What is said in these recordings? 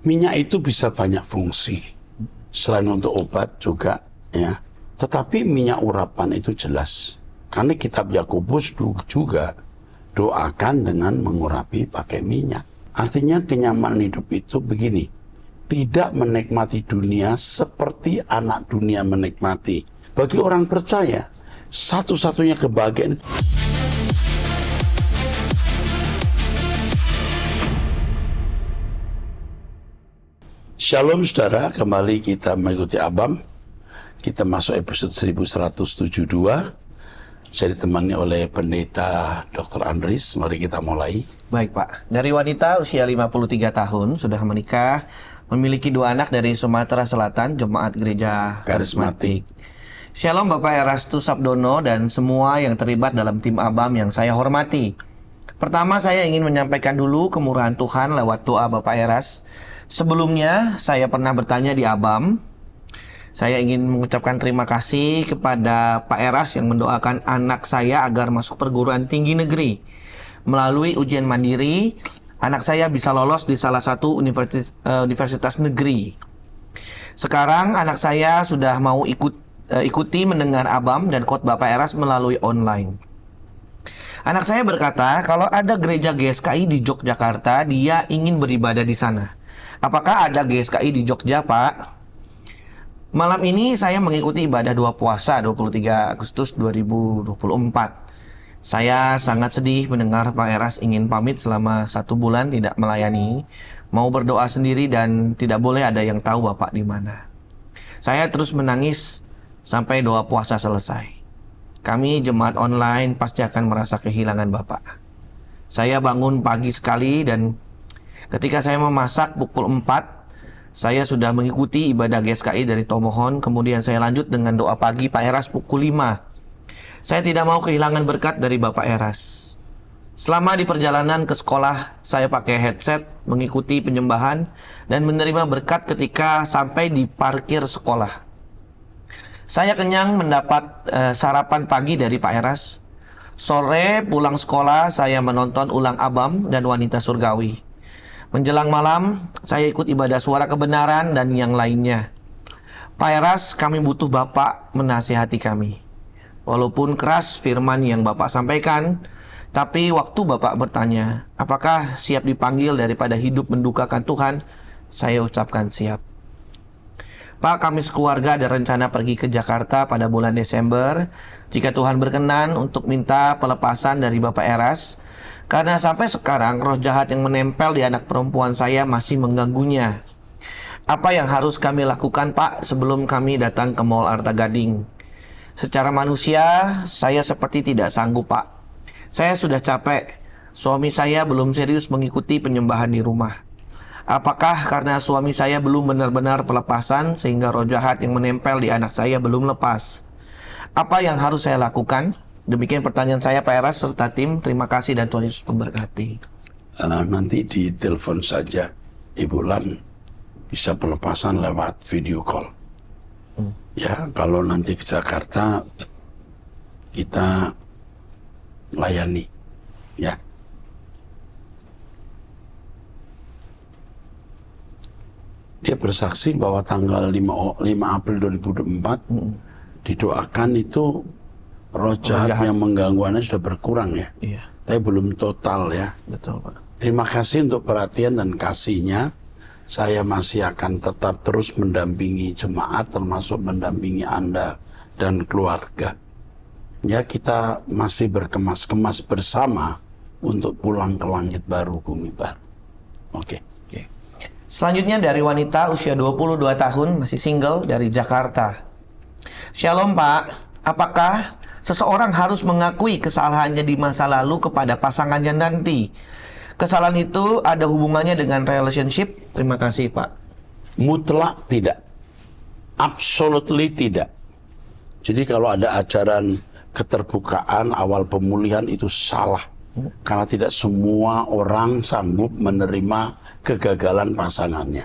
Minyak itu bisa banyak fungsi. Selain untuk obat juga, ya. Tetapi minyak urapan itu jelas. Karena kitab Yakobus juga doakan dengan mengurapi pakai minyak. Artinya kenyamanan hidup itu begini. Tidak menikmati dunia seperti anak dunia menikmati. Bagi orang percaya, satu-satunya kebahagiaan itu Shalom saudara, kembali kita mengikuti Abam. Kita masuk episode 1172. Saya ditemani oleh pendeta Dr. Andris. Mari kita mulai. Baik Pak, dari wanita usia 53 tahun, sudah menikah, memiliki 2 anak dari Sumatera Selatan, Jemaat Gereja Karismatik. Shalom Bapak Erastus Sabdono dan semua yang terlibat dalam tim Abam yang saya hormati. Pertama, saya ingin menyampaikan dulu kemurahan Tuhan lewat doa Bapak Eras. Sebelumnya, saya pernah bertanya di Abam. Saya ingin mengucapkan terima kasih kepada Pak Eras yang mendoakan anak saya agar masuk perguruan tinggi negeri. Melalui ujian mandiri, anak saya bisa lolos di salah satu universitas negeri. Sekarang anak saya sudah mau ikuti mendengar Abam dan khotbah Pak Eras melalui online. Anak saya berkata, kalau ada gereja GSKI di Yogyakarta, dia ingin beribadah di sana. Apakah ada GSKI di Jogja, Pak? Malam ini saya mengikuti ibadah 2 puasa 23 Agustus 2024. Saya sangat sedih mendengar Pak Eras ingin pamit selama 1 bulan tidak melayani, mau berdoa sendiri dan tidak boleh ada yang tahu Bapak di mana. Saya terus menangis sampai doa puasa selesai. Kami jemaat online pasti akan merasa kehilangan Bapak. Saya bangun pagi sekali dan ketika saya memasak pukul 4, saya sudah mengikuti ibadah GSKI dari Tomohon, kemudian saya lanjut dengan doa pagi Pak Eras pukul 5. Saya tidak mau kehilangan berkat dari Bapak Eras. Selama di perjalanan ke sekolah, saya pakai headset, mengikuti penyembahan, dan menerima berkat ketika sampai di parkir sekolah. Saya kenyang mendapat sarapan pagi dari Pak Eras. Sore pulang sekolah, saya menonton ulang Abam dan Wanita Surgawi. Menjelang malam, saya ikut ibadah suara kebenaran dan yang lainnya. Pak Eras, kami butuh Bapak menasihati kami. Walaupun keras firman yang Bapak sampaikan, tapi waktu Bapak bertanya, apakah siap dipanggil daripada hidup mendukakan Tuhan, saya ucapkan siap. Pak, kami sekeluarga ada rencana pergi ke Jakarta pada bulan Desember, jika Tuhan berkenan untuk minta pelepasan dari Bapak Eras, karena sampai sekarang roh jahat yang menempel di anak perempuan saya masih mengganggunya. Apa yang harus kami lakukan, Pak, sebelum kami datang ke Mall Arta Gading? Secara manusia, saya seperti tidak sanggup, Pak. Saya sudah capek. Suami saya belum serius mengikuti penyembahan di rumah. Apakah karena suami saya belum benar-benar pelepasan sehingga roh jahat yang menempel di anak saya belum lepas? Apa yang harus saya lakukan? Demikian pertanyaan saya Pak Eras serta tim. Terima kasih dan Tuhan Yesus memberkati. Nanti di telepon saja Ibu Lan, bisa pelepasan lewat video call. Ya, kalau nanti ke Jakarta kita layani, ya. Dia bersaksi bahwa tanggal 5 April 2024 didoakan itu roh jahat yang mengganggu Anda sudah berkurang ya. Iya. Tapi belum total ya. Betul, Pak. Terima kasih untuk perhatian dan kasihnya. Saya masih akan tetap terus mendampingi jemaat, termasuk mendampingi Anda dan keluarga. Ya, kita masih berkemas-kemas bersama untuk pulang ke langit baru, bumi baru. Oke. Selanjutnya dari wanita usia 22 tahun, masih single dari Jakarta. Shalom Pak, apakah seseorang harus mengakui kesalahannya di masa lalu kepada pasangannya nanti? Kesalahan itu ada hubungannya dengan relationship? Terima kasih Pak. Mutlak tidak. Absolutely tidak. Jadi kalau ada ajaran keterbukaan awal pemulihan itu salah. Karena tidak semua orang sanggup menerima kegagalan pasangannya.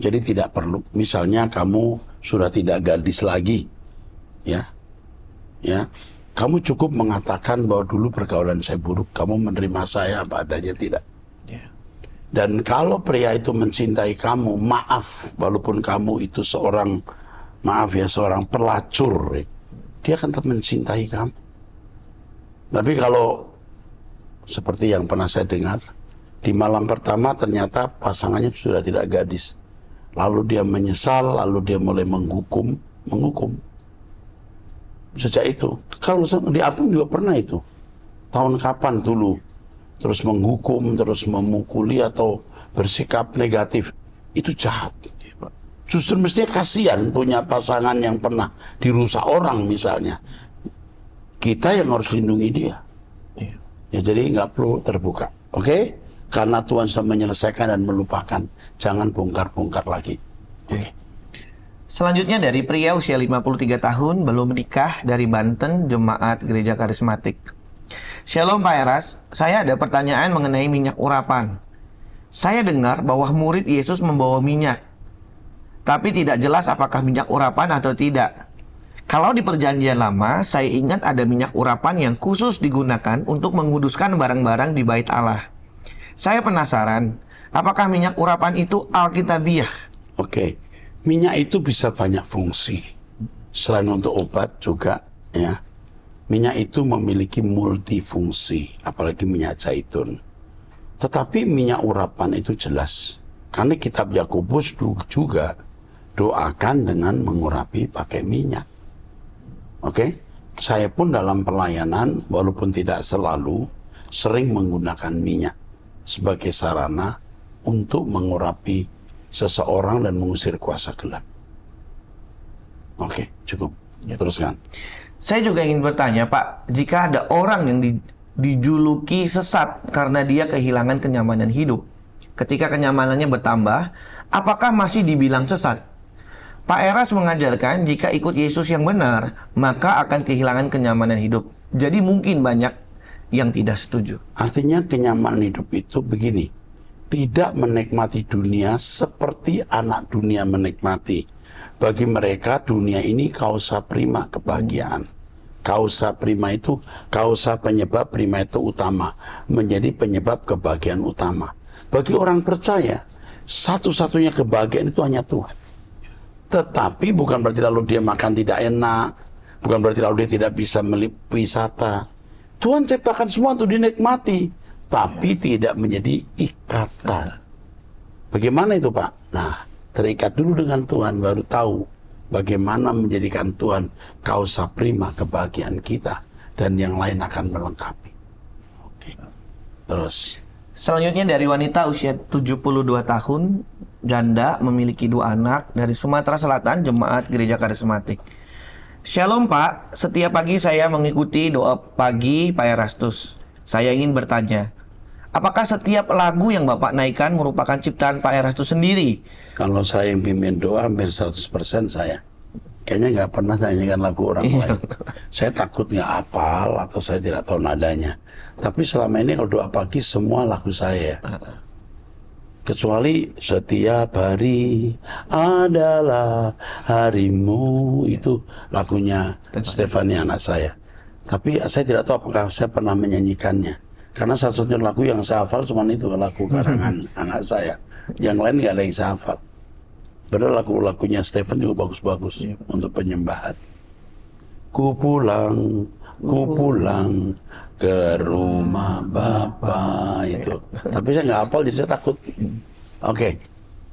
Jadi tidak perlu. Misalnya kamu sudah tidak gadis lagi, ya, kamu cukup mengatakan bahwa dulu pergaulan saya buruk, kamu menerima saya apa adanya, tidak. Dan kalau pria itu mencintai kamu, maaf, walaupun kamu itu seorang, maaf ya, seorang pelacur, dia akan tetap mencintai kamu. Tapi kalau seperti yang pernah saya dengar, di malam pertama ternyata pasangannya sudah tidak gadis. Lalu dia menyesal, lalu dia mulai menghukum. Sejak itu, kalau di Apung juga pernah itu. Tahun kapan dulu? Terus menghukum, terus memukuli atau bersikap negatif. Itu jahat. Justru mestinya kasihan punya pasangan yang pernah dirusak orang misalnya. Kita yang harus lindungi dia. Ya, jadi nggak perlu terbuka. Oke? Karena Tuhan sudah menyelesaikan dan melupakan. Jangan bongkar-bongkar lagi. Oke. Selanjutnya dari pria usia 53 tahun, belum menikah, dari Banten, Jemaat Gereja Karismatik. Shalom Pak Eras, saya ada pertanyaan mengenai minyak urapan. Saya dengar bahwa murid Yesus membawa minyak, tapi tidak jelas apakah minyak urapan atau tidak. Kalau di perjanjian lama, saya ingat ada minyak urapan yang khusus digunakan untuk menguduskan barang-barang di bait Allah. Saya penasaran, apakah minyak urapan itu alkitabiah? Oke. Minyak itu bisa banyak fungsi. Selain untuk obat juga, ya. Minyak itu memiliki multifungsi, apalagi minyak zaitun. Tetapi minyak urapan itu jelas. Karena kitab Yakobus juga doakan dengan mengurapi pakai minyak. Oke? Saya pun dalam pelayanan, walaupun tidak selalu, sering menggunakan minyak sebagai sarana untuk mengurapi seseorang dan mengusir kuasa gelap. Oke, cukup. Teruskan. Saya juga ingin bertanya, Pak, jika ada orang yang dijuluki sesat karena dia kehilangan kenyamanan hidup, ketika kenyamanannya bertambah, apakah masih dibilang sesat? Pak Eras mengajarkan jika ikut Yesus yang benar, maka akan kehilangan kenyamanan hidup. Jadi mungkin banyak yang tidak setuju. Artinya kenyamanan hidup itu begini, tidak menikmati dunia seperti anak dunia menikmati. Bagi mereka dunia ini kausa prima, kebahagiaan. Kausa prima itu, kausa penyebab, prima itu utama. Menjadi penyebab kebahagiaan utama. Bagi orang percaya, satu-satunya kebahagiaan itu hanya Tuhan. Tetapi bukan berarti lalu dia makan tidak enak, bukan berarti lalu dia tidak bisa wisata. Tuhan ciptakan semua untuk dinikmati, tapi tidak menjadi ikatan. Bagaimana itu, Pak? Nah, terikat dulu dengan Tuhan, baru tahu bagaimana menjadikan Tuhan kausa prima kebahagiaan kita, dan yang lain akan melengkapi. Oke. Terus. Selanjutnya dari wanita usia 72 tahun, janda, memiliki 2 anak, dari Sumatera Selatan, Jemaat Gereja Karismatik. Shalom Pak, setiap pagi saya mengikuti doa pagi Pak Erastus. Saya ingin bertanya, apakah setiap lagu yang Bapak naikkan merupakan ciptaan Pak Erastus sendiri? Kalau saya yang pimpin doa, hampir 100% saya. Kayaknya nggak pernah saya nyanyikan lagu orang lain. Saya takut nggak hafal atau saya tidak tahu nadanya. Tapi selama ini kalau doa pagi semua lagu saya. Kecuali setiap hari adalah harimu, itu lagunya Stefania anak saya. Tapi saya tidak tahu apakah saya pernah menyanyikannya. Karena satu-satunya lagu yang saya hafal cuma itu, lagu karangan anak saya. Yang lain nggak ada yang saya hafal. Padahal lagu-lagunya Stephen juga bagus-bagus untuk penyembahan. Ku pulang ke rumah Bapa itu. Tapi saya nggak hafal, jadi saya takut. Oke.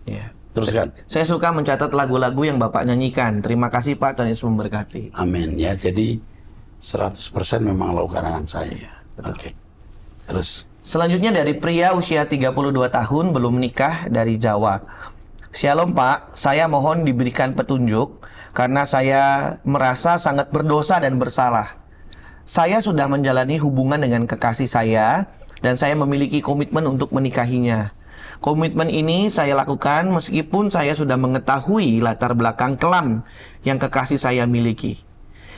Ya. Teruskan. Saya suka mencatat lagu-lagu yang Bapak nyanyikan. Terima kasih Pak, Tuhan Yesus memberkati. Amin. Ya, jadi 100% memang lagu karangan saya. Oke. Terus. Selanjutnya dari pria usia 32 tahun, belum menikah, dari Jawa. Shalom Pak, saya mohon diberikan petunjuk karena saya merasa sangat berdosa dan bersalah. Saya sudah menjalani hubungan dengan kekasih saya dan saya memiliki komitmen untuk menikahinya. Komitmen ini saya lakukan meskipun saya sudah mengetahui latar belakang kelam yang kekasih saya miliki.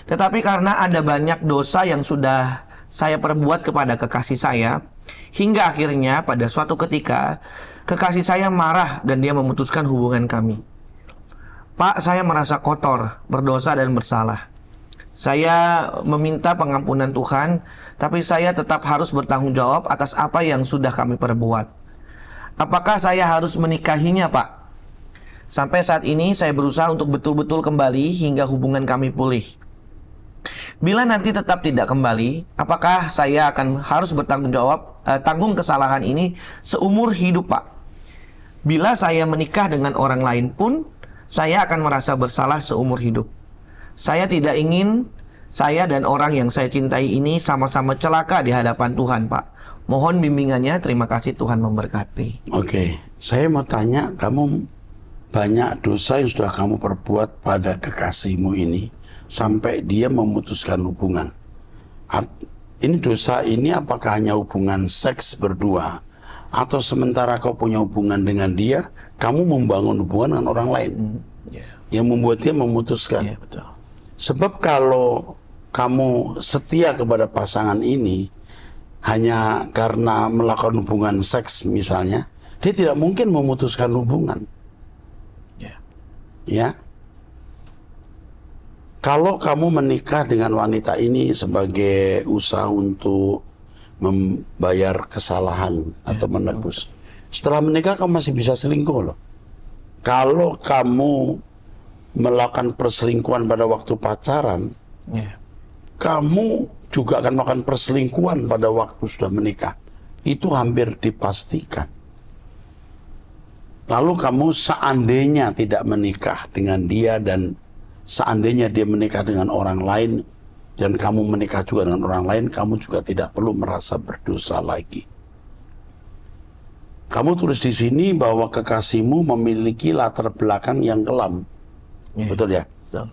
Tetapi karena ada banyak dosa yang sudah saya perbuat kepada kekasih saya, hingga akhirnya pada suatu ketika kekasih saya marah dan dia memutuskan hubungan kami. Pak, saya merasa kotor, berdosa dan bersalah. Saya meminta pengampunan Tuhan, tapi saya tetap harus bertanggung jawab atas apa yang sudah kami perbuat. Apakah saya harus menikahinya, Pak? Sampai saat ini saya berusaha untuk betul-betul kembali hingga hubungan kami pulih. Bila nanti tetap tidak kembali, apakah saya akan harus tanggung kesalahan ini seumur hidup, Pak? Bila saya menikah dengan orang lain pun, saya akan merasa bersalah seumur hidup. Saya tidak ingin saya dan orang yang saya cintai ini sama-sama celaka di hadapan Tuhan, Pak. Mohon bimbingannya, terima kasih, Tuhan memberkati. Oke, saya mau tanya, kamu banyak dosa yang sudah kamu perbuat pada kekasihmu ini sampai dia memutuskan hubungan. Ini dosa ini apakah hanya hubungan seks berdua, atau sementara kau punya hubungan dengan dia, kamu membangun hubungan dengan orang lain yang membuat dia memutuskan. Betul. Sebab kalau kamu setia kepada pasangan ini hanya karena melakukan hubungan seks misalnya, dia tidak mungkin memutuskan hubungan. Ya, kalau kamu menikah dengan wanita ini sebagai usaha untuk membayar kesalahan atau menebus, setelah menikah kamu masih bisa selingkuh loh. Kalau kamu melakukan perselingkuhan pada waktu pacaran, kamu juga akan melakukan perselingkuhan pada waktu sudah menikah. Itu hampir dipastikan. Lalu kamu seandainya tidak menikah dengan dia dan seandainya dia menikah dengan orang lain dan kamu menikah juga dengan orang lain, kamu juga tidak perlu merasa berdosa lagi. Kamu tulis di sini bahwa kekasihmu memiliki latar belakang yang kelam. Betul ya? Betul.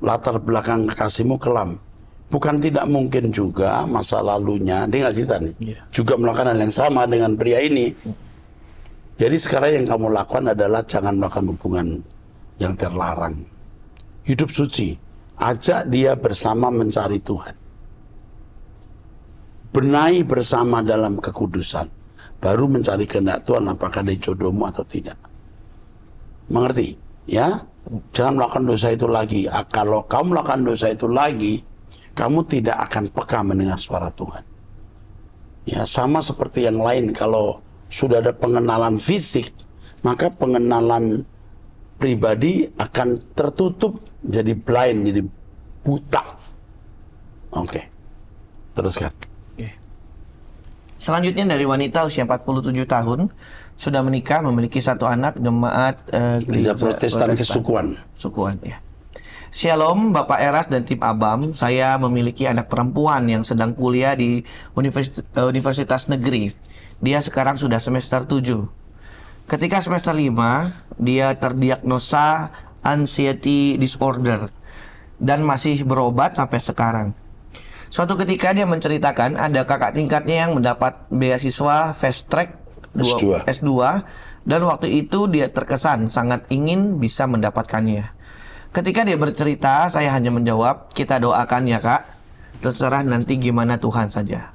Latar belakang kekasihmu kelam. Bukan tidak mungkin juga masa lalunya, dia nggak cerita nih, juga melakukan hal yang sama dengan pria ini. Jadi sekarang yang kamu lakukan adalah jangan melakukan hubungan yang terlarang. Hidup suci, ajak dia bersama mencari Tuhan. Benahi bersama dalam kekudusan, baru mencari kehendak Tuhan apakah dia jodohmu atau tidak. Mengerti? Ya? Jangan melakukan dosa itu lagi. Kalau kamu melakukan dosa itu lagi, kamu tidak akan peka mendengar suara Tuhan. Ya, sama seperti yang lain, kalau sudah ada pengenalan fisik, maka pengenalan pribadi akan tertutup, jadi blind, jadi buta. Oke. Teruskan. Selanjutnya dari wanita usia 47 tahun, sudah menikah, memiliki satu anak, jemaat Gereja Protestan Kesukuan. Sukuan, ya. Shalom, Bapak Eras dan tim Abam. Saya memiliki anak perempuan yang sedang kuliah di Universitas Negeri. Dia sekarang sudah semester 7. Ketika semester 5, dia terdiagnosa anxiety disorder dan masih berobat sampai sekarang. Suatu ketika dia menceritakan ada kakak tingkatnya yang mendapat beasiswa fast track S2 dan waktu itu dia terkesan sangat ingin bisa mendapatkannya. Ketika dia bercerita, saya hanya menjawab, kita doakan ya kak, terserah nanti gimana Tuhan saja.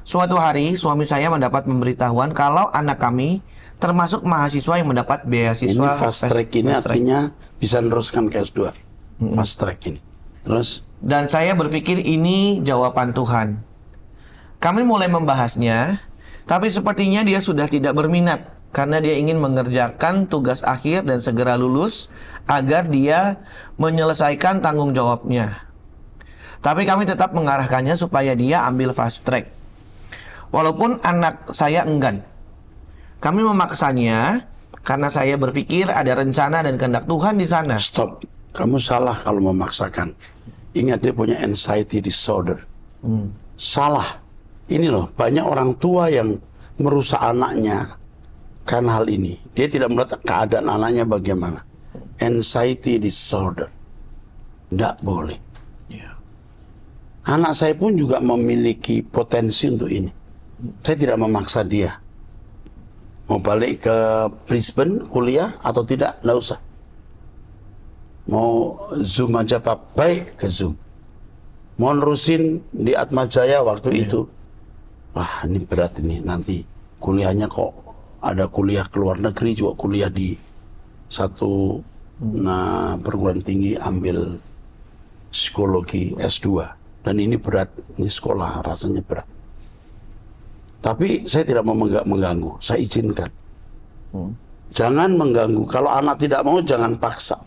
Suatu hari suami saya mendapat pemberitahuan kalau anak kami termasuk mahasiswa yang mendapat beasiswa. Ini fast track ini artinya bisa meneruskan ke S2. Fast track ini. Terus? Dan saya berpikir ini jawaban Tuhan. Kami mulai membahasnya, tapi sepertinya dia sudah tidak berminat karena dia ingin mengerjakan tugas akhir dan segera lulus agar dia menyelesaikan tanggung jawabnya. Tapi kami tetap mengarahkannya supaya dia ambil fast track. Walaupun anak saya enggan. Kami memaksanya karena saya berpikir ada rencana dan kehendak Tuhan di sana. Stop. Kamu salah kalau memaksakan. Ingat dia punya anxiety disorder. Salah. Ini loh, banyak orang tua yang merusak anaknya karena hal ini. Dia tidak melihat keadaan anaknya bagaimana. Anxiety disorder. Tidak boleh. Anak saya pun juga memiliki potensi untuk ini. Saya tidak memaksa dia. Mau balik ke Brisbane kuliah atau tidak, nggak usah. Mau Zoom aja Pak, baik ke Zoom. Mau nerusin di Atmajaya waktu itu. Wah ini berat ini, nanti kuliahnya kok ada kuliah ke luar negeri juga, kuliah di satu perguruan tinggi ambil psikologi S2. Dan ini berat, ini sekolah rasanya berat. Tapi saya tidak mau mengganggu, saya izinkan. Jangan mengganggu. Kalau anak tidak mau, jangan paksa.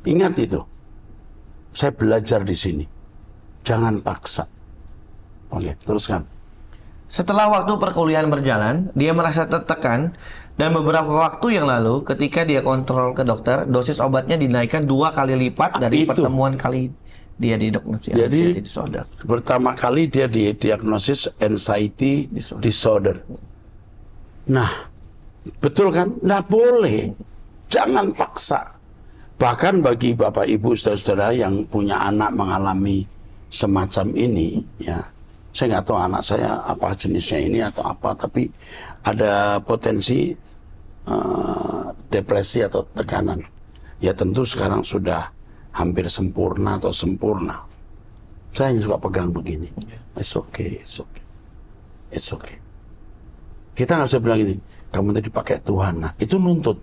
Ingat itu. Saya belajar di sini. Jangan paksa. Oke, teruskan. Setelah waktu perkuliahan berjalan, dia merasa tertekan dan beberapa waktu yang lalu ketika dia kontrol ke dokter, dosis obatnya dinaikkan 2 kali lipat dari pertemuan kali dia didiagnosis Jadi disorder. pertama kali dia didiagnosis anxiety disorder. Nah, betul kan? Nggak boleh. Jangan paksa. Bahkan bagi Bapak Ibu saudara-saudara yang punya anak mengalami semacam ini, ya, saya nggak tahu anak saya apa jenisnya ini atau apa, tapi ada potensi depresi atau tekanan. Ya tentu sekarang sudah hampir sempurna atau sempurna. Saya hanya suka pegang begini. It's okay, it's okay, it's okay. Kita nggak bisa bilang ini, kamu tadi pakai Tuhan. Nah, itu nuntut.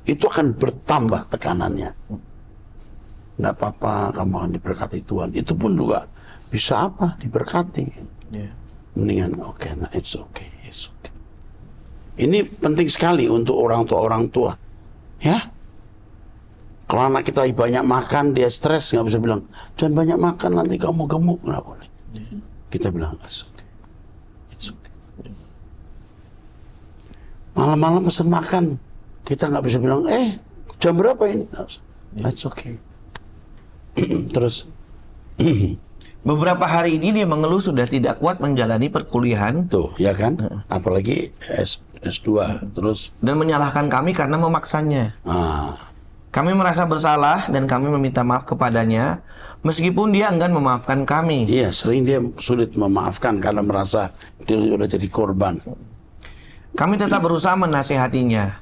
Itu akan bertambah tekanannya. Nggak apa-apa, kamu akan diberkati Tuhan. Itu pun juga bisa apa? Diberkati. Mendingan, oke, nah it's okay, it's okay. Ini penting sekali untuk orang tua, ya. Kalau anak kita banyak makan, dia stres, nggak bisa bilang, jangan banyak makan nanti kamu gemuk, nggak boleh. Kita bilang, it's okay, it's okay. Malam-malam pesan makan, kita nggak bisa bilang, jam berapa ini? It's okay. Terus beberapa hari ini dia mengeluh sudah tidak kuat menjalani perkuliahan. Tuh, ya kan? Apalagi S2 terus dan menyalahkan kami karena memaksanya. Kami merasa bersalah dan kami meminta maaf kepadanya meskipun dia enggan memaafkan kami. Iya, sering dia sulit memaafkan karena merasa dia sudah jadi korban. Kami tetap berusaha menasihatinya.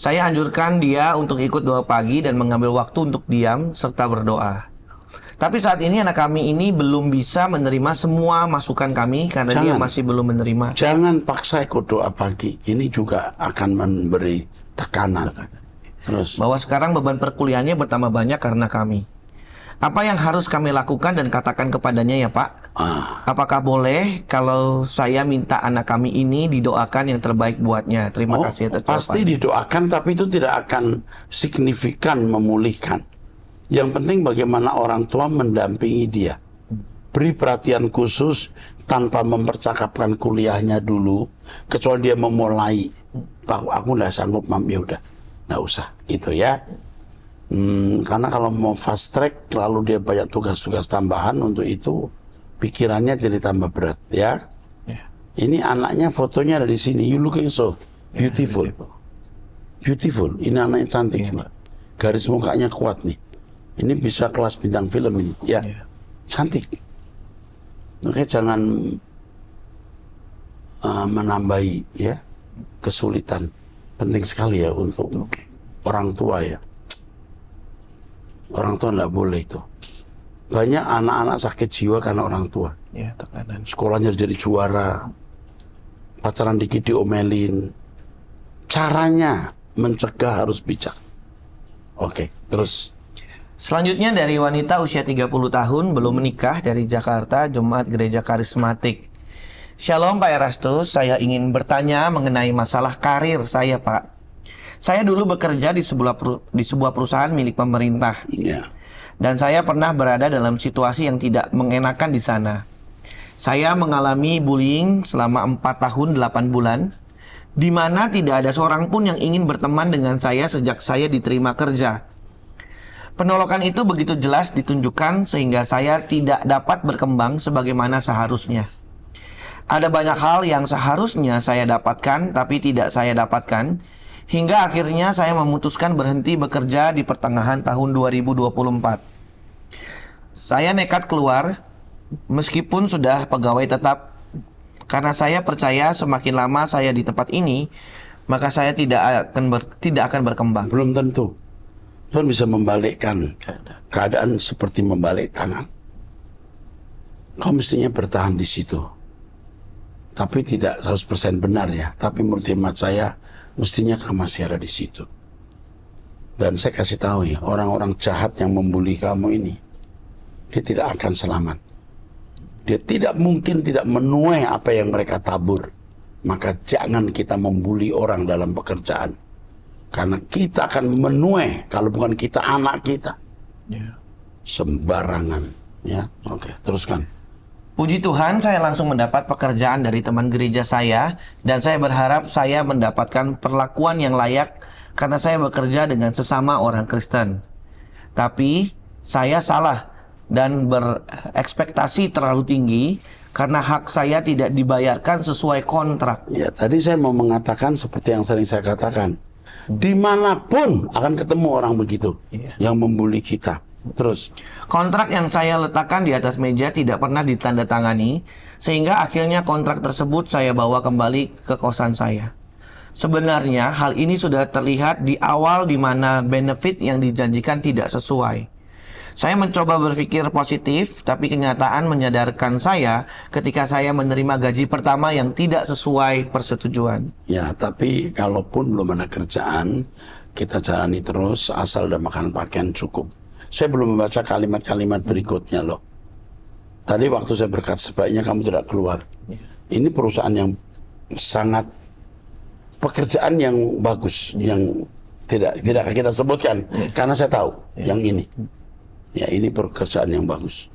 Saya anjurkan dia untuk ikut doa pagi dan mengambil waktu untuk diam serta berdoa. Tapi saat ini anak kami ini belum bisa menerima semua masukan kami karena dia masih belum menerima. Jangan paksa ikut doa pagi. Ini juga akan memberi tekanan. Terus bahwa sekarang beban perkuliahannya bertambah banyak karena kami. Apa yang harus kami lakukan dan katakan kepadanya ya Pak? Apakah boleh kalau saya minta anak kami ini didoakan yang terbaik buatnya? Terima kasih atas jawabannya. Pasti didoakan, tapi itu tidak akan signifikan memulihkan. Yang penting bagaimana orang tua mendampingi dia. Beri perhatian khusus tanpa mempercakapkan kuliahnya dulu. Kecuali dia memulai. Pak, aku nggak sanggup, Mam, ya udah. Nggak usah, gitu ya. Karena kalau mau fast track, lalu dia banyak tugas-tugas tambahan untuk itu, pikirannya jadi tambah berat, ya. Ini anaknya fotonya ada di sini. You looking so beautiful. Beautiful. Ini anaknya cantik nih. Garis mukanya kuat nih. Ini bisa kelas bintang film ini, ya, cantik. Oke, jangan menambahi ya kesulitan. Penting sekali ya untuk orang tua ya. Orang tua nggak boleh itu. Banyak anak-anak sakit jiwa karena orang tua. Ya, tekanan. Sekolahnya jadi juara, pacaran dikit diomelin. Caranya mencegah harus bijak. Oke, terus. Selanjutnya dari wanita usia 30 tahun belum menikah dari Jakarta, Jemaat Gereja Karismatik. Shalom Pak Erastus, saya ingin bertanya mengenai masalah karir saya Pak. Saya dulu bekerja di sebuah perusahaan milik pemerintah. Dan saya pernah berada dalam situasi yang tidak mengenakan di sana. Saya mengalami bullying selama 4 tahun 8 bulan, di mana tidak ada seorang pun yang ingin berteman dengan saya sejak saya diterima kerja. Penolakan itu begitu jelas ditunjukkan sehingga saya tidak dapat berkembang sebagaimana seharusnya. Ada banyak hal yang seharusnya saya dapatkan tapi tidak saya dapatkan, hingga akhirnya saya memutuskan berhenti bekerja di pertengahan tahun 2024. Saya nekat keluar meskipun sudah pegawai tetap, karena saya percaya semakin lama saya di tempat ini, maka saya tidak akan berkembang. Belum tentu. Tuhan bisa membalikkan keadaan seperti membalik tangan. Kau mestinya bertahan di situ. Tapi tidak 100% benar ya. Tapi menurut hemat saya, mestinya kamu masih ada di situ. Dan saya kasih tahu ya, orang-orang jahat yang membuli kamu ini, dia tidak akan selamat. dia tidak mungkin tidak menuai apa yang mereka tabur. Maka jangan kita membuli orang dalam pekerjaan. Karena kita akan menuai, kalau bukan kita, anak kita. Sembarangan. Ya, oke, teruskan. Puji Tuhan, saya langsung mendapat pekerjaan dari teman gereja saya, dan saya berharap saya mendapatkan perlakuan yang layak karena saya bekerja dengan sesama orang Kristen. Tapi saya salah dan berekspektasi terlalu tinggi karena hak saya tidak dibayarkan sesuai kontrak. Ya, tadi saya mau mengatakan seperti yang sering saya katakan. Dimanapun akan ketemu orang begitu yang membuli kita. Terus. Kontrak yang saya letakkan di atas meja tidak pernah ditandatangani, sehingga akhirnya kontrak tersebut saya bawa kembali ke kosan saya. Sebenarnya hal ini sudah terlihat di awal di mana benefit yang dijanjikan tidak sesuai. Saya mencoba berpikir positif, tapi kenyataan menyadarkan saya ketika saya menerima gaji pertama yang tidak sesuai persetujuan. Ya, tapi kalaupun belum ada kerjaan, kita jalani terus asal ada makan pakaian cukup. Saya belum membaca kalimat-kalimat berikutnya loh. Tadi waktu saya berkata sebaiknya kamu tidak keluar. Ini perusahaan yang sangat, pekerjaan yang bagus, yang tidak kita sebutkan, karena saya tahu yang ini. Ya, ini pekerjaan yang bagus.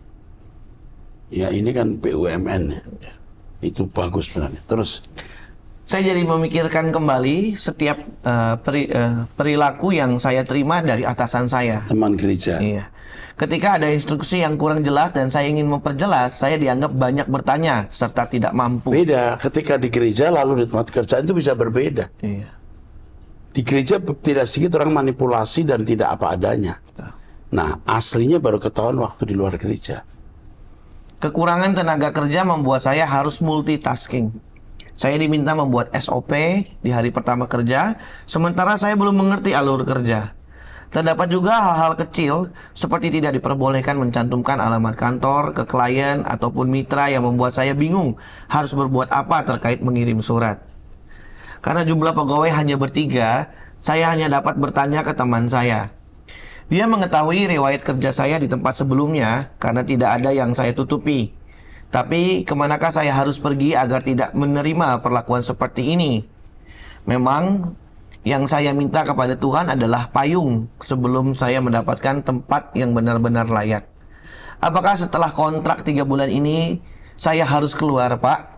Ya, ini kan BUMN ya. Itu bagus sebenarnya. Terus saya jadi memikirkan kembali setiap perilaku yang saya terima dari atasan saya. Teman gereja. Iya. Ketika ada instruksi yang kurang jelas dan saya ingin memperjelas, saya dianggap banyak bertanya serta tidak mampu. Beda. Ketika di gereja lalu di tempat kerjaan itu bisa berbeda. Iya. Di gereja tidak sedikit orang manipulasi dan tidak apa adanya. Nah, aslinya baru ketahuan waktu di luar gereja. Kekurangan tenaga kerja membuat saya harus multitasking. Saya diminta membuat SOP di hari pertama kerja, sementara saya belum mengerti alur kerja. Terdapat juga hal-hal kecil, seperti tidak diperbolehkan mencantumkan alamat kantor ke klien ataupun mitra yang membuat saya bingung harus berbuat apa terkait mengirim surat. Karena jumlah pegawai hanya bertiga, saya hanya dapat bertanya ke teman saya. Dia mengetahui riwayat kerja saya di tempat sebelumnya karena tidak ada yang saya tutupi. Tapi kemanakah saya harus pergi agar tidak menerima perlakuan seperti ini? Memang yang saya minta kepada Tuhan adalah payung sebelum saya mendapatkan tempat yang benar-benar layak. Apakah setelah kontrak 3 bulan ini saya harus keluar, Pak?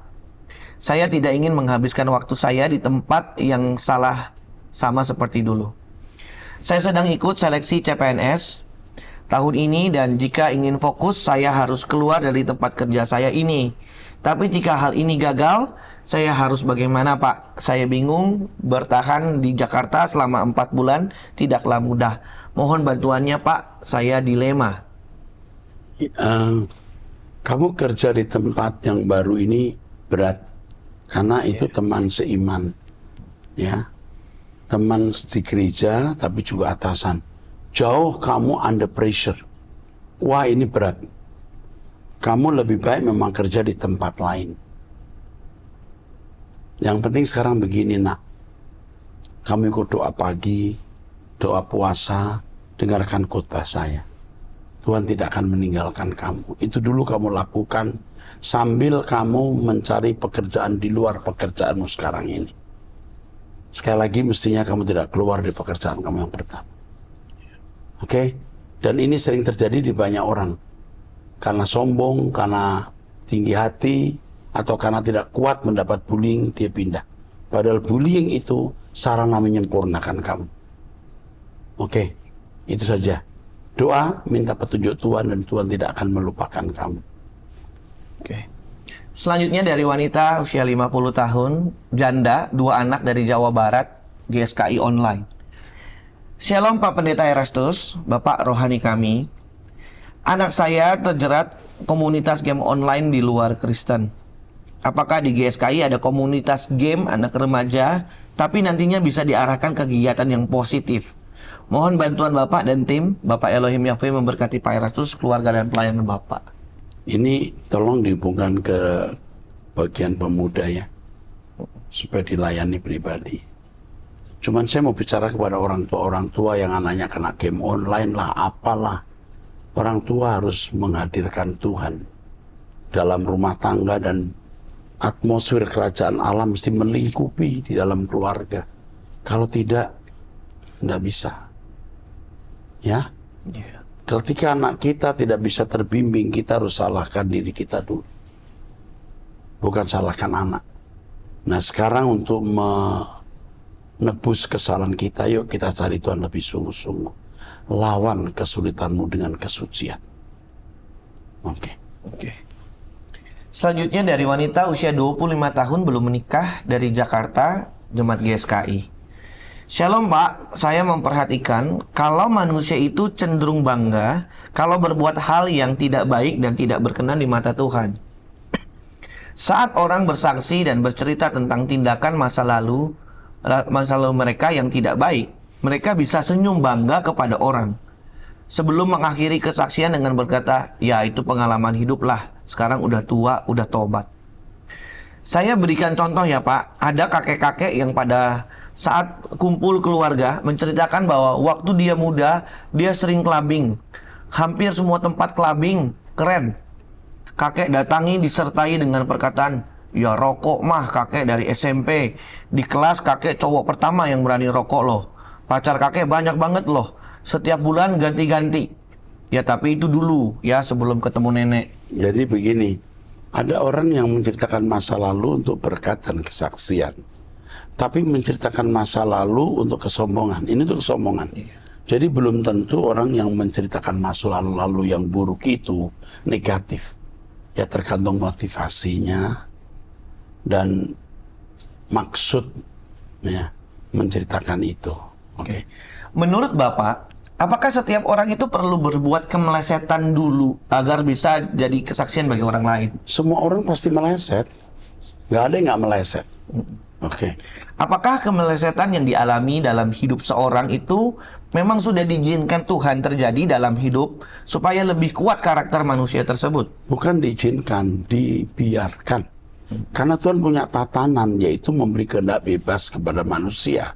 Saya tidak ingin menghabiskan waktu saya di tempat yang salah sama seperti dulu. Saya sedang ikut seleksi CPNS tahun ini dan jika ingin fokus saya harus keluar dari tempat kerja saya ini. Tapi jika hal ini gagal, saya harus bagaimana, Pak? Saya bingung, bertahan di Jakarta selama 4 bulan tidaklah mudah. Mohon bantuannya, Pak. Saya dilema. Kamu kerja di tempat yang baru ini berat karena itu teman seiman, ya. Teman di gereja, tapi juga atasan. Jauh kamu under pressure. Wah, ini berat. Kamu lebih baik memang kerja di tempat lain. Yang penting sekarang begini, nak. Kamu ikut doa pagi, doa puasa, dengarkan khotbah saya. Tuhan tidak akan meninggalkan kamu. Itu dulu kamu lakukan sambil kamu mencari pekerjaan di luar pekerjaanmu sekarang ini. Sekali lagi mestinya kamu tidak keluar dari pekerjaan kamu yang pertama. Oke? Dan ini sering terjadi di banyak orang. Karena sombong, karena tinggi hati, atau karena tidak kuat mendapat bullying, dia pindah. Padahal bullying itu sarana menyempurnakan kamu. Oke? Itu saja. Doa, minta petunjuk Tuhan dan Tuhan tidak akan melupakan kamu. Oke. Selanjutnya dari wanita usia 50 tahun, janda, 2 anak dari Jawa Barat, GSKI online. Shalom Pak Pendeta Erastus, Bapak rohani kami. Anak saya terjerat komunitas game online di luar Kristen. Apakah di GSKI ada komunitas game anak remaja, tapi nantinya bisa diarahkan ke kegiatan yang positif? Mohon bantuan Bapak dan tim, Bapak Elohim Yahweh memberkati Pak Erastus, keluarga dan pelayanan Bapak. Ini tolong dihubungkan ke bagian pemuda ya, supaya dilayani pribadi. Cuman saya mau bicara kepada orang tua yang anaknya kena game online lah, apalah. Orang tua harus menghadirkan Tuhan. dalam rumah tangga dan atmosfer kerajaan Allah mesti melingkupi di dalam keluarga. Kalau tidak bisa. Ya. Iya. Ketika anak kita tidak bisa terbimbing, kita harus salahkan diri kita dulu. Bukan salahkan anak. Nah sekarang untuk menebus kesalahan kita, yuk kita cari Tuhan lebih sungguh-sungguh. Lawan kesulitanmu dengan kesucian. Oke. Selanjutnya dari wanita usia 25 tahun belum menikah dari Jakarta, Jemaat GSKI. Shalom Pak, saya memperhatikan kalau manusia itu cenderung bangga kalau berbuat hal yang tidak baik dan tidak berkenan di mata Tuhan. Saat orang bersaksi dan bercerita tentang tindakan masa lalu mereka yang tidak baik, mereka bisa senyum bangga kepada orang. Sebelum mengakhiri kesaksian dengan berkata, ya itu pengalaman hidup lah, sekarang udah tua, udah tobat. Saya berikan contoh ya Pak, ada kakek-kakek yang pada saat kumpul keluarga menceritakan bahwa waktu dia muda, dia sering clubbing. Hampir semua tempat clubbing, keren. Kakek datangi disertai dengan perkataan, ya rokok mah kakek dari SMP. Di kelas kakek cowok pertama yang berani rokok loh. Pacar kakek banyak banget loh. Setiap bulan ganti-ganti. Ya tapi itu dulu ya sebelum ketemu nenek. Jadi begini, ada orang yang menceritakan masa lalu untuk berkat dan kesaksian. Tapi menceritakan masa lalu untuk kesombongan. Ini untuk kesombongan. Jadi belum tentu orang yang menceritakan masa lalu yang buruk itu negatif. Ya tergantung motivasinya dan maksud ya menceritakan itu. Oke. Menurut Bapak, apakah setiap orang itu perlu berbuat kemelesetan dulu agar bisa jadi kesaksian bagi orang lain? Semua orang pasti meleset. Nggak ada yang nggak meleset. Oke. Apakah kemelesetan yang dialami dalam hidup seorang itu memang sudah diizinkan Tuhan terjadi dalam hidup supaya lebih kuat karakter manusia tersebut? Bukan diizinkan, dibiarkan. Karena Tuhan punya tatanan, yaitu memberi kehendak bebas kepada manusia.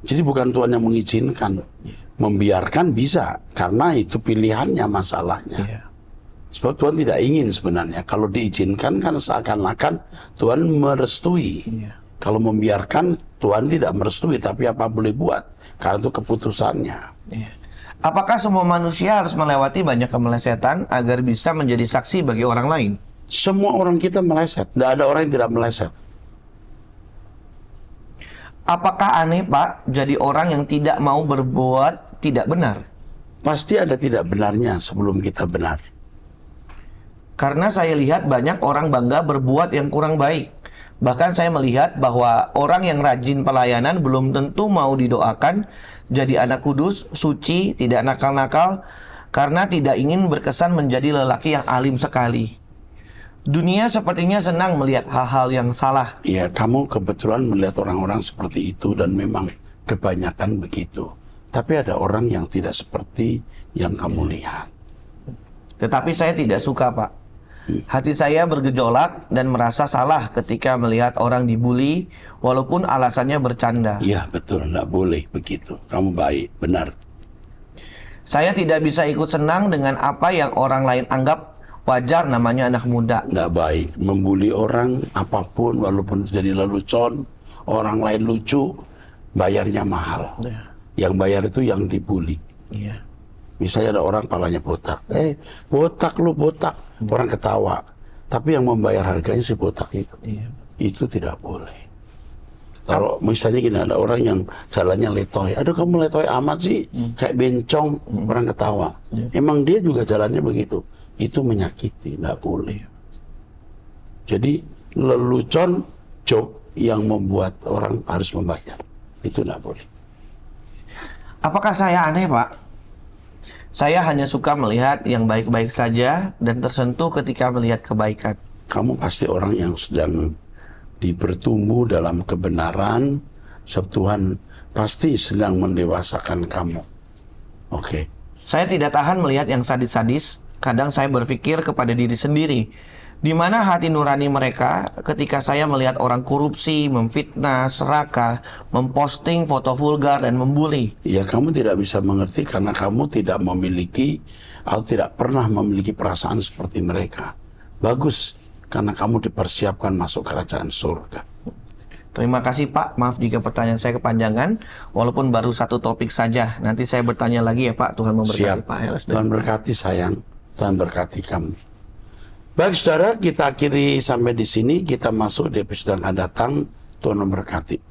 Jadi bukan Tuhan yang mengizinkan. Membiarkan bisa, karena itu pilihannya masalahnya. Sebab Tuhan tidak ingin sebenarnya. Kalau diizinkan kan seakan-akan Tuhan merestui. Kalau membiarkan, Tuhan tidak merestui, tapi apa boleh buat? Karena itu keputusannya. Apakah semua manusia harus melewati banyak kemelesetan agar bisa menjadi saksi bagi orang lain? Semua orang kita meleset, tidak ada orang yang tidak meleset. Apakah aneh Pak, jadi orang yang tidak mau berbuat tidak benar? Pasti ada tidak benarnya sebelum kita benar. Karena saya lihat banyak orang bangga berbuat yang kurang baik. Bahkan saya melihat bahwa orang yang rajin pelayanan belum tentu mau didoakan jadi anak kudus, suci, tidak nakal-nakal, karena tidak ingin berkesan menjadi lelaki yang alim sekali. Dunia sepertinya senang melihat hal-hal yang salah. Ya, kamu kebetulan melihat orang-orang seperti itu dan memang kebanyakan begitu. Tapi ada orang yang tidak seperti yang kamu lihat. Tetapi saya tidak suka, Pak. Hati saya bergejolak dan merasa salah ketika melihat orang dibully walaupun alasannya bercanda. Iya, betul. Tidak boleh begitu. Kamu baik, benar. Saya tidak bisa ikut senang dengan apa yang orang lain anggap wajar, namanya anak muda. Tidak baik. Membuli orang apapun walaupun jadi lelucon, orang lain lucu, bayarnya mahal. Yang bayar itu yang dibully. Iya. Misalnya ada orang palanya botak. Botak lu, botak. Orang ketawa. Tapi yang membayar harganya si botak itu. Iya. Itu tidak boleh. Kalau misalnya gini, ada orang yang jalannya letoy. Aduh kamu letoy amat sih. Kayak bencong. Orang ketawa. Emang dia juga jalannya begitu. Itu menyakiti. Tidak boleh. Jadi lelucon joke yang membuat orang harus membayar. Itu tidak boleh. Apakah saya aneh, Pak? Saya hanya suka melihat yang baik-baik saja dan tersentuh ketika melihat kebaikan. Kamu pasti orang yang sedang bertumbuh dalam kebenaran. Sebab Tuhan pasti sedang mendewasakan kamu. Oke. Saya tidak tahan melihat yang sadis-sadis. Kadang saya berpikir kepada diri sendiri, di mana hati nurani mereka ketika saya melihat orang korupsi, memfitnah, serakah, memposting foto vulgar dan membuli. Ya, kamu tidak bisa mengerti karena kamu tidak memiliki atau tidak pernah memiliki perasaan seperti mereka. bagus karena kamu dipersiapkan masuk kerajaan surga. Terima kasih Pak, maaf jika pertanyaan saya kepanjangan, walaupun baru satu topik saja. Nanti saya bertanya lagi ya Pak, Tuhan memberkati Siap. Pak Eras. Tuhan berkati sayang, Tuhan berkati kamu. Baik saudara, kita akhiri sampai di sini, kita masuk di episode yang akan datang. Tuhan memberkati.